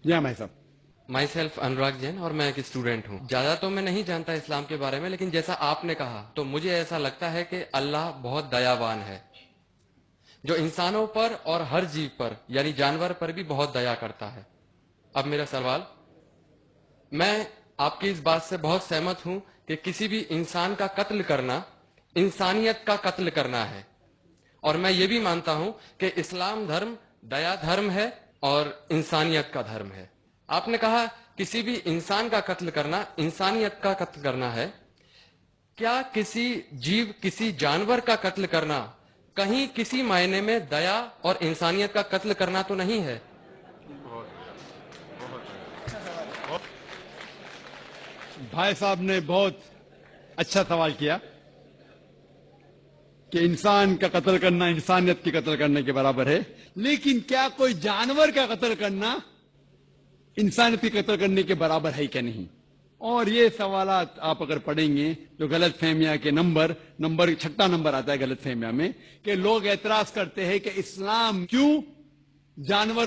جی ہاں بھائی صاحب. مائی سیلف انوراگ جین، اور میں ایک اسٹوڈنٹ ہوں. زیادہ تو میں نہیں جانتا اسلام کے بارے میں، لیکن جیسا آپ نے کہا تو مجھے ایسا لگتا ہے کہ اللہ بہت دیاوان ہے، جو انسانوں پر اور ہر جیو پر یعنی جانور پر بھی بہت دیا کرتا ہے. اب میرا سوال، میں آپ کی اس بات سے بہت سہمت ہوں کہ کسی بھی انسان کا قتل کرنا انسانیت کا قتل کرنا ہے، اور میں یہ بھی مانتا ہوں کہ اسلام دھرم دیا دھرم ہے اور انسانیت کا دھرم ہے. آپ نے کہا کسی بھی انسان کا قتل کرنا انسانیت کا قتل کرنا ہے. کیا کسی جیو، کسی جانور کا قتل کرنا کہیں کسی معنی میں دیا اور انسانیت کا قتل کرنا تو نہیں ہے؟ بھائی صاحب نے بہت اچھا سوال کیا کہ انسان کا قتل کرنا انسانیت کی قتل کرنے کے برابر ہے، لیکن کیا کوئی جانور کا قتل کرنا انسانیت کی قتل کرنے کے برابر ہے کیا نہیں؟ اور یہ سوالات آپ اگر پڑھیں گے جو غلط فہمیاں کے نمبر 6 نمبر آتا ہے غلط فہمیاں میں، کہ لوگ اعتراض کرتے ہیں کہ اسلام کیوں جانور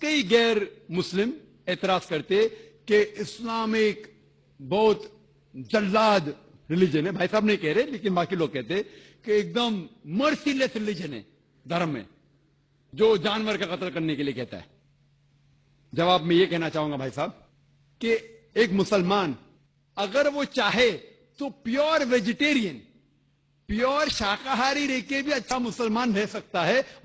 کئی غیر مسلم اعتراض کرتے کہ اسلام ایک بہت جلاد ریلیجن ہے. بھائی صاحب نہیں کہہ رہے لیکن باقی لوگ کہتے کہ ایک دم مرسی لیس ریلیجن ہے، دھرم ہے جو جانور کا قتل کرنے کے لیے کہتا ہے. جواب میں یہ کہنا چاہوں گا بھائی صاحب کہ ایک مسلمان اگر وہ چاہے تو پیور ویجیٹیرین، پیور شاکاہاری رہ کے بھی اچھا مسلمان رہ سکتا ہے.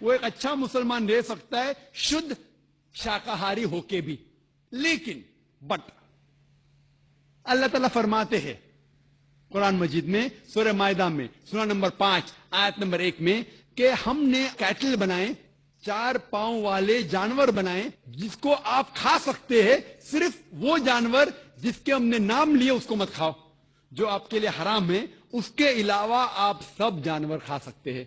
وہ ایک اچھا مسلمان رہ سکتا ہے شدھ شاکاہاری ہو کے بھی. لیکن بٹ اللہ تعالیٰ فرماتے ہیں قرآن مجید میں سورہ مائدہ میں سورہ نمبر 5 آیت نمبر 1 میں کہ ہم نے کیٹل بنائے، 4 پاؤں والے جانور بنائے جس کو آپ کھا سکتے ہیں. صرف وہ جانور جس کے ہم نے نام لیے اس کو مت کھاؤ، جو آپ کے لیے حرام ہے. اس کے علاوہ آپ سب جانور کھا سکتے ہیں.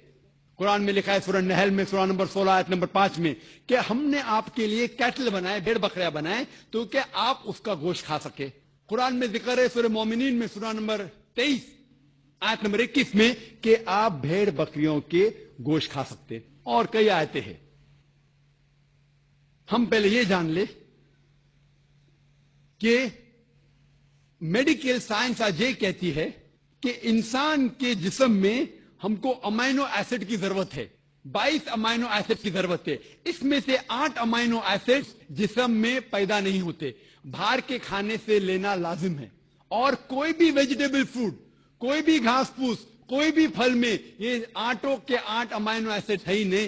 قرآن میں لکھا ہے سورہ نحل میں سورہ نمبر 16 آیت نمبر 5 میں کہ ہم نے آپ کے لیے کیٹل بنائے، بھیڑ بکریاں بنائے تو کہ آپ اس کا گوشت کھا سکے. قرآن میں ذکر ہے سورہ مومنین میں سورہ نمبر 23 آیت نمبر 21 میں کہ آپ بھیڑ بکریوں کے گوشت کھا سکتے. اور کئی آیتیں ہیں. ہم پہلے یہ جان لیں کہ میڈیکل سائنس آج یہ کہتی ہے کہ انسان کے جسم میں ہم کو امائنو ایسڈ کی ضرورت ہے، 22 امائنو ایسڈ کی ضرورت ہے. اس میں سے 8 امائنو ایسڈ جسم میں پیدا نہیں ہوتے، باہر کے کھانے سے لینا لازم ہے. اور کوئی بھی ویجیٹیبل فوڈ، کوئی بھی گھاس پھوس، کوئی بھی پھل میں یہ 8 کے 8 امائنو ایسڈ ہے ہی نہیں،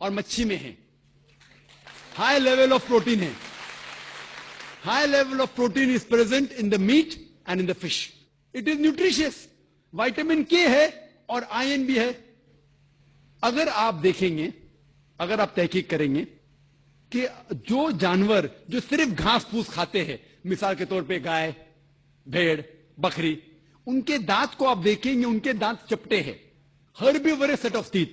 اور مچھی میں ہیں. ہائی لیول آف پروٹین ہے. High level of protein is present in the meat and in the fish. It is nutritious. Vitamin کے ہے اور آئرن بھی ہے. اگر آپ دیکھیں گے، اگر آپ تحقیق کریں گے کہ جو جانور جو صرف گھاس پھوس کھاتے ہیں، مثال کے طور پہ گائے، بھیڑ، بکری، ان کے دانت کو آپ دیکھیں گے، ان کے دانت چپٹے ہیں. Herbivores set of teeth.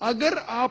اگر آپ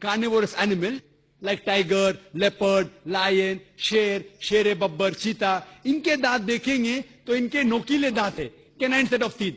carnivorous animal like tiger, leopard, line, شیر ببر، چیتا، ان کے دانت دیکھیں گے تو ان کے نوکیلے دانت ہے، کینائن سیٹ آف ٹیتھ.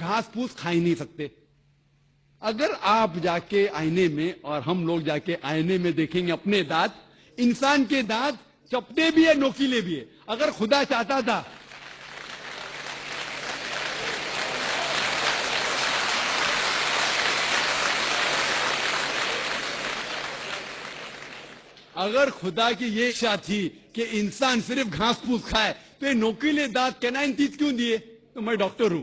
گھاس پھوس کھا ہی نہیں سکتے. اگر آپ جا کے آئینے میں اور ہم لوگ جا کے آئینے میں دیکھیں گے اپنے دانت، انسان کے دانت چپٹے بھی ہے، نوکیلے بھی ہے. اگر خدا چاہتا تھا اگر خدا کی یہ اچھا تھی کہ انسان صرف گھاس پھوس کھائے تو یہ نوکیلے دانت کینائن تیت کیوں دیے؟ تو میں ڈاکٹر ہوں،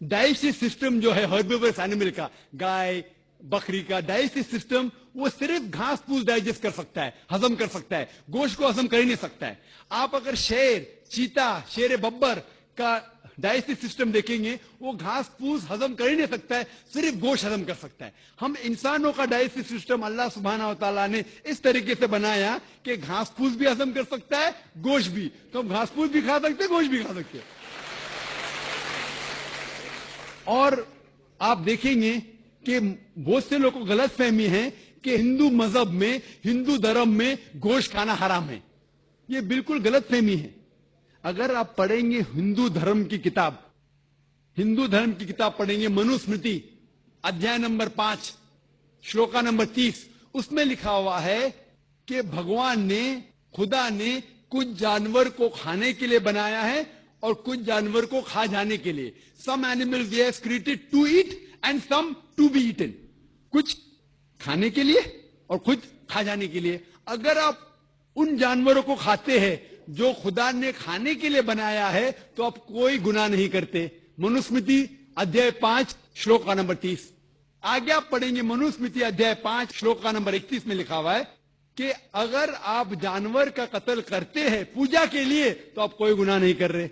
ڈائجسٹو سسٹم جو ہے ہربیورس اینیمل کا، گائے بکری کا ڈائجسٹو سسٹم، وہ صرف گھاس پھوس ڈائجسٹ کر سکتا ہے، ہضم کر سکتا ہے، گوشت کو ہضم کر ہی نہیں سکتا ہے. آپ اگر شیر، چیتا، شیر ببر کا ڈائجسٹو سسٹم دیکھیں گے، وہ گھاس پھوس ہضم کر ہی نہیں سکتا ہے، صرف گوشت ہضم کر سکتا ہے. ہم انسانوں کا ڈائجسٹو سسٹم اللہ سبحانہ و تعالیٰ نے اس طریقے سے بنایا کہ گھاس پھوس بھی ہضم کر سکتا ہے، گوشت بھی. تو ہم گھاس پھوس بھی کھا سکتے ہیں، گوشت بھی کھا سکتے ہیں. اور آپ دیکھیں گے کہ بہت سے لوگوں کو غلط فہمی ہے کہ ہندو مذہب میں، ہندو دھرم میں گوشت کھانا حرام ہے. یہ بالکل غلط فہمی ہے. اگر آپ پڑھیں گے ہندو دھرم کی کتاب پڑھیں گے، منوسمرتی ادھیائے نمبر 5 شلوکا نمبر 30، اس میں لکھا ہوا ہے کہ بھگوان نے، خدا نے کچھ جانور کو کھانے کے لیے بنایا ہے اور کچھ جانور کو کھا جانے کے لیے. Some animals he has created to eat and some to be eaten. کچھ کھانے کے لیے اور کچھ کھا جانے کے لیے. اگر آپ ان جانوروں کو کھاتے ہیں جو خدا نے کھانے کے لیے بنایا ہے تو آپ کوئی گناہ نہیں کرتے. منوسمرتی ادھیائے 5 شلوکا نمبر 30. آگے آپ پڑھیں گے منوسمرتی ادھیائے 5 شلوکا نمبر 31 میں لکھا ہوا ہے کہ اگر آپ جانور کا قتل کرتے ہیں پوجا کے لیے تو آپ کوئی گناہ نہیں کر رہے.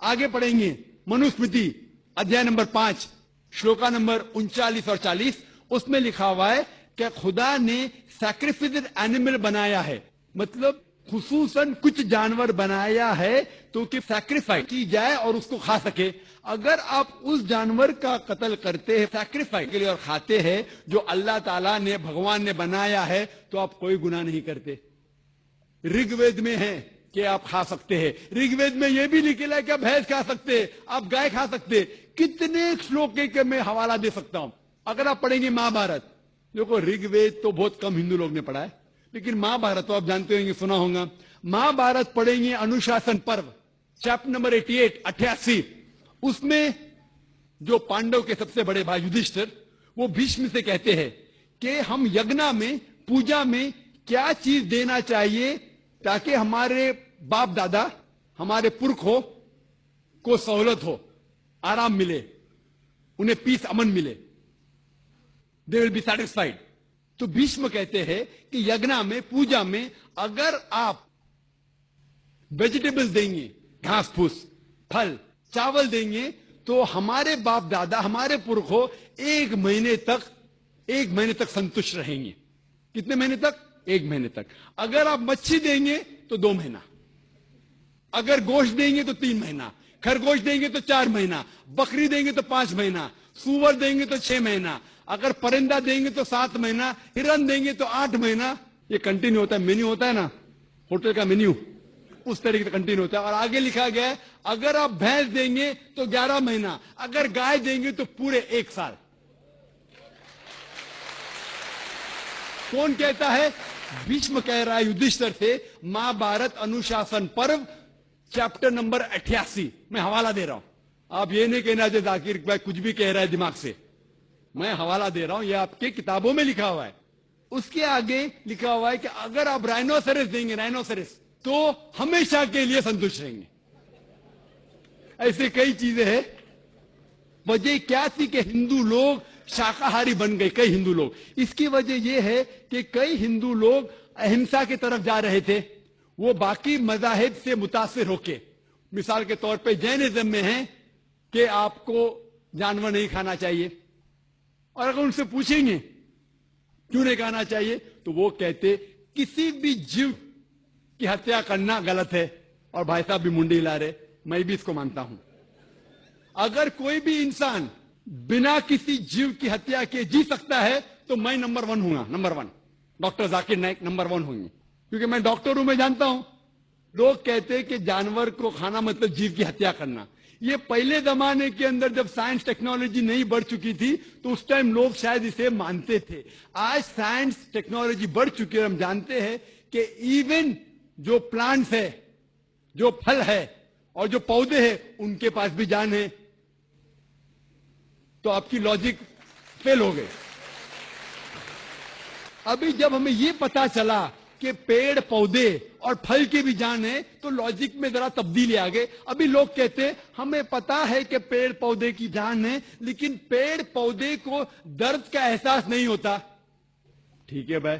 آگے پڑھیں گے منوسمرتی ادھیائے نمبر 5 شلوکا نمبر 39 اور 40. اس میں لکھا ہوا ہے کہ خدا نے سیکریفائسڈ اینیمل بنایا ہے، مطلب خصوصاً کچھ جانور بنایا ہے تو کہ سیکریفائی کی جائے اور اس کو کھا سکے. اگر آپ اس جانور کا قتل کرتے ہیں سیکریفائی کے لیے اور کھاتے ہیں جو اللہ تعالیٰ نے، بھگوان نے بنایا ہے، تو آپ کوئی گناہ نہیں کرتے. رگ وید میں ہے کہ آپ کھا سکتے ہیں. رگ وید میں یہ بھی لکھا ہے کہ آپ بھینس کھا سکتے ہیں، آپ گائے کھا سکتے ہیں. کتنے شلوکے کے میں حوالہ دے سکتا ہوں. اگر آپ پڑھیں گے مہابھارت، دیکھو رگ وید تو بہت کم ہندو لوگ نے پڑھا ہے، لیکن مہابھارت تو آپ جانتے ہوں گے، سنا ہوگا. مہابھارت پڑھیں گے انوشاسن پرو چیپٹر نمبر 88. اس میں جو پانڈو کے سب سے بڑے بھائی یدھشٹر، وہ بھیشم سے کہتے ہیں کہ ہم یگنا میں، پوجا میں کیا چیز دینا چاہیے تاکہ ہمارے باپ دادا، ہمارے پرکھوں کو سہولت ہو، آرام ملے، انہیں پیس، امن ملے. they will be satisfied. تو بھیشم کہتے ہیں کہ یگنا میں، پوجا میں اگر آپ ویجیٹیبلز دیں گے، گھاس پھوس، پھل، چاول دیں گے تو ہمارے باپ دادا، ہمارے پرکھوں ایک مہینے تک سنتشٹ رہیں گے. کتنے مہینے تک؟ 1 مہینے تک. اگر آپ مچھی دیں گے تو 2 مہینہ، اگر گوشت دیں گے تو 3 مہینہ، خرگوش دیں گے تو 4 مہینہ، بکری دیں گے تو 5 مہینہ، سور دیں گے تو 6 مہینہ، اگر پرندہ دیں گے تو 7 مہینہ، ہرن دیں گے تو 8 مہینہ. یہ کنٹینیو ہوتا ہے، مینیو ہوتا ہے نا ہوٹل کا مینیو، اس طریقے سے کنٹینیو ہوتا ہے. اور آگے لکھا گیا ہے اگر آپ بھینس دیں گے تو 11 مہینہ، اگر گائے دیں گے تو پورے 1 سال. کون کہتا ہے؟ بھیشم کہہ رہا ہے یدھشٹر سے. مہابھارت انوشاسن پرو چیپٹر نمبر 88 میں حوالہ دے رہا ہوں. آپ یہ نہیں کہنا کہ ذاکر بھائی کچھ بھی کہہ رہا ہے دماغ سے، میں حوالہ دے رہا ہوں، یہ آپ کے کتابوں میں لکھا ہوا ہے. اس کے آگے لکھا ہوا ہے کہ اگر آپ رائنوسرس دیں گے، رائنوسرس، تو ہمیشہ کے لیے سنتوش رہیں گے. ایسے کئی چیزیں ہیں. وجہ کیا تھی کہ ہندو لوگ شاکاہاری بن گئے، کئی ہندو لوگ. اس کی وجہ یہ ہے کہ کئی ہندو لوگ اہمسا کی طرف جا رہے تھے، وہ باقی مذاہب سے متاثر ہو کے. مثال کے طور پہ جینزم میں ہے کہ آپ کو جانور نہیں کھانا چاہیے، اور اگر ان سے پوچھیں گے کیوں نہیں کھانا چاہیے تو وہ کہتے کسی بھی جیو کی ہتیا کرنا غلط ہے. اور بھائی صاحب بھی منڈی لا رہے، میں بھی اس کو مانتا ہوں. اگر کوئی بھی انسان بنا کسی جیو کی ہتیا کے جی سکتا ہے تو میں نمبر 1 ہوں گا. Number 1 doctor Zakir Naik number 1 ہوں گے، کیونکہ میں ڈاکٹر ہوں، میں جانتا ہوں. لوگ کہتے کہ جانور کو کھانا مطلب جیو کی ہتیا کرنا. یہ پہلے زمانے کے اندر جب سائنس ٹیکنالوجی نہیں بڑھ چکی تھی تو اس ٹائم لوگ شاید اسے مانتے تھے. آج سائنس ٹیکنالوجی بڑھ چکی ہے، ہم جانتے ہیں کہ ایون جو پلانٹس ہے، جو پھل ہے اور جو پودے ہیں، ان کے پاس بھی جان ہے. تو آپ کی لاجک فیل ہو گئے. ابھی جب ہمیں یہ پتا چلا کہ پیڑ پودے اور پھل کی بھی جان ہے تو لاجک میں ذرا تبدیلی آ گئی. ابھی لوگ کہتے ہمیں پتا ہے کہ پیڑ پودے کی جان ہے، لیکن پیڑ پودے کو درد کا احساس نہیں ہوتا. ٹھیک ہے بھائی،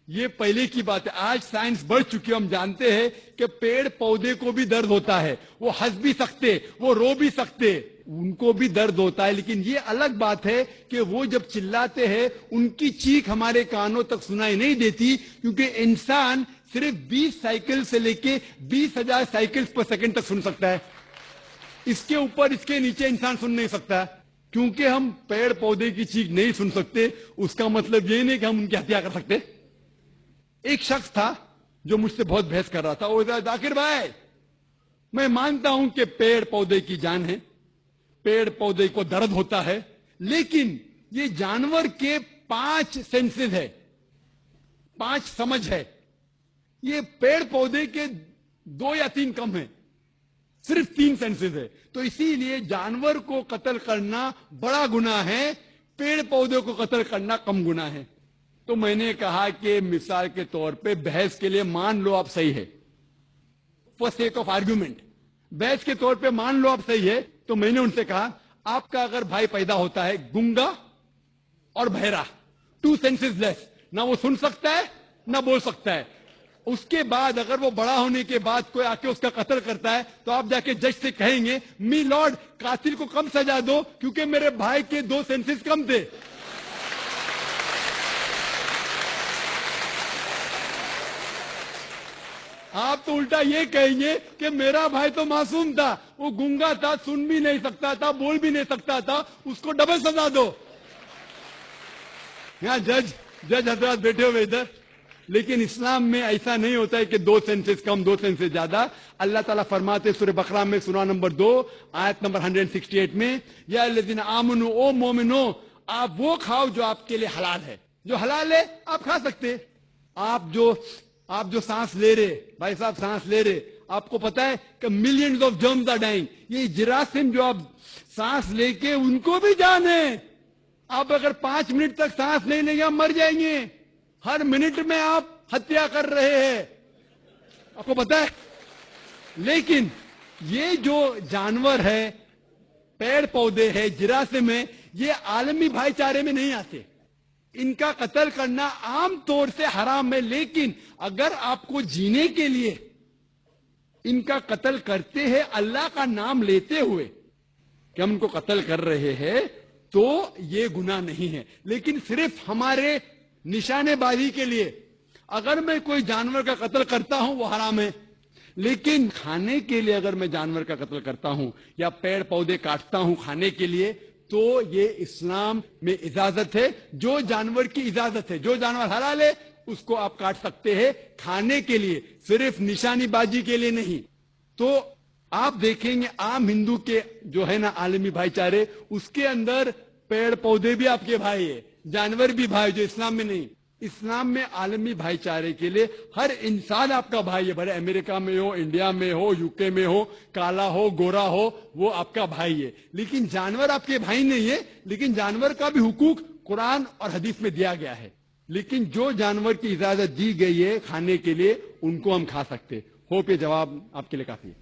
یہ پہلے کی بات ہے. آج سائنس بڑھ چکی ہے، ہم جانتے ہیں کہ پیڑ پودے کو بھی درد ہوتا ہے. وہ ہنس بھی سکتے، وہ رو بھی سکتے، ان کو بھی درد ہوتا ہے. لیکن یہ الگ بات ہے کہ وہ جب چلاتے ہیں ان کی چیخ ہمارے کانوں تک سنائی نہیں دیتی، کیونکہ انسان صرف 20 سائیکل سے لے کے 20,000 سائیکل پر سیکنڈ تک سن سکتا ہے. اس کے اوپر، اس کے نیچے انسان سن نہیں سکتا. کیونکہ ہم پیڑ پودے کی چیخ نہیں سن سکتے اس کا مطلب یہ نہیں کہ ہم ان کی ہتیا کر سکتے. ایک شخص تھا جو مجھ سے بہت بحث کر رہا تھا. وہ ذاکر بھائی میں مانتا ہوں کہ پیڑ پودے کی جان ہے, پیڑ پودے کو درد ہوتا ہے, لیکن یہ جانور کے 5 سینسز ہے, 5 سمجھ ہے. یہ پیڑ پودے کے 2 یا 3 کم ہیں, صرف 3 سینسز ہے. تو اسی لیے جانور کو قتل کرنا بڑا گناہ ہے, پیڑ پودے کو قتل کرنا کم گناہ ہے. تو میں نے کہا کہ مثال کے طور پہ بحث کے لیے مان لو آپ صحیح ہے, فور سیک آف آرگیومنٹ, بحث کے طور پہ مان لو آپ صحیح ہے. تو میں نے ان سے کہا آپ کا اگر بھائی پیدا ہوتا ہے گنگا اور بہرا, 2 سینسز لیس, نہ وہ سن سکتا ہے نہ بول سکتا ہے, اس کے بعد اگر وہ بڑا ہونے کے بعد کوئی آ کے اس کا قتل کرتا ہے تو آپ جا کے جج سے کہیں گے می لارڈ قاتل کو کم سزا دو کیونکہ میرے بھائی کے 2 سینسز کم تھے. آپ تو الٹا یہ کہیں گے کہ میرا بھائی تو معصوم تھا, وہ گنگا تھا, سن بھی نہیں سکتا تھا, بول بھی نہیں سکتا تھا, اس کو ڈبل سزا دو. یہاں جج حضرات بیٹھے ہوئے ادھر, لیکن اسلام میں ایسا نہیں ہوتا ہے کہ 2 سینسز کم 2 سینسز زیادہ. اللہ تعالیٰ فرماتے سورہ بقرہ میں سورہ نمبر 2 آیت نمبر 168 میں, یا الذین آمنوا, او مومنو آپ وہ کھاؤ جو آپ کے لیے حلال ہے. جو حلال ہے آپ کھا سکتے. آپ جو سانس لے رہے, بھائی صاحب سانس لے رہے, آپ کو پتا ہے کہ millions of germs are dying. یہ جراثیم جو آپ سانس لے کے ان کو بھی جان ہے. آپ اگر 5 منٹ تک سانس نہیں لیں گے آپ مر جائیں گے. ہر منٹ میں آپ ہتیا کر رہے ہیں, آپ کو پتا ہے. لیکن یہ جو جانور ہے, پیڑ پودے ہے, جراثیم ہے, یہ عالمی بھائی چارے میں نہیں آتے. ان کا قتل کرنا عام طور سے حرام ہے, لیکن اگر آپ کو جینے کے لیے ان کا قتل کرتے ہیں اللہ کا نام لیتے ہوئے کہ ہم ان کو قتل کر رہے ہیں تو یہ گناہ نہیں ہے. لیکن صرف ہمارے نشانے بازی کے لیے اگر میں کوئی جانور کا قتل کرتا ہوں وہ حرام ہے, لیکن کھانے کے لیے اگر میں جانور کا قتل کرتا ہوں یا پیڑ پودے کاٹتا ہوں کھانے کے لیے تو یہ اسلام میں اجازت ہے. جو جانور کی اجازت ہے, جو جانور حلال ہے اس کو آپ کاٹ سکتے ہیں کھانے کے لیے, صرف نشانی بازی کے لیے نہیں. تو آپ دیکھیں گے عام ہندو کے جو ہے نا عالمی بھائی چارے, اس کے اندر پیڑ پودے بھی آپ کے بھائی ہے, جانور بھی بھائی, جو اسلام میں نہیں. اسلام میں عالمی بھائی چارے کے لیے ہر انسان آپ کا بھائی ہے, بھلے امریکہ میں ہو, انڈیا میں ہو, UK میں ہو, کالا ہو, گورا ہو, وہ آپ کا بھائی ہے. لیکن جانور آپ کے بھائی نہیں ہے, لیکن جانور کا بھی حقوق قرآن اور حدیث میں دیا گیا ہے. لیکن جو جانور کی اجازت دی گئی ہے کھانے کے لیے ان کو ہم کھا سکتے. ہوپ یہ جواب آپ کے لیے کافی ہے.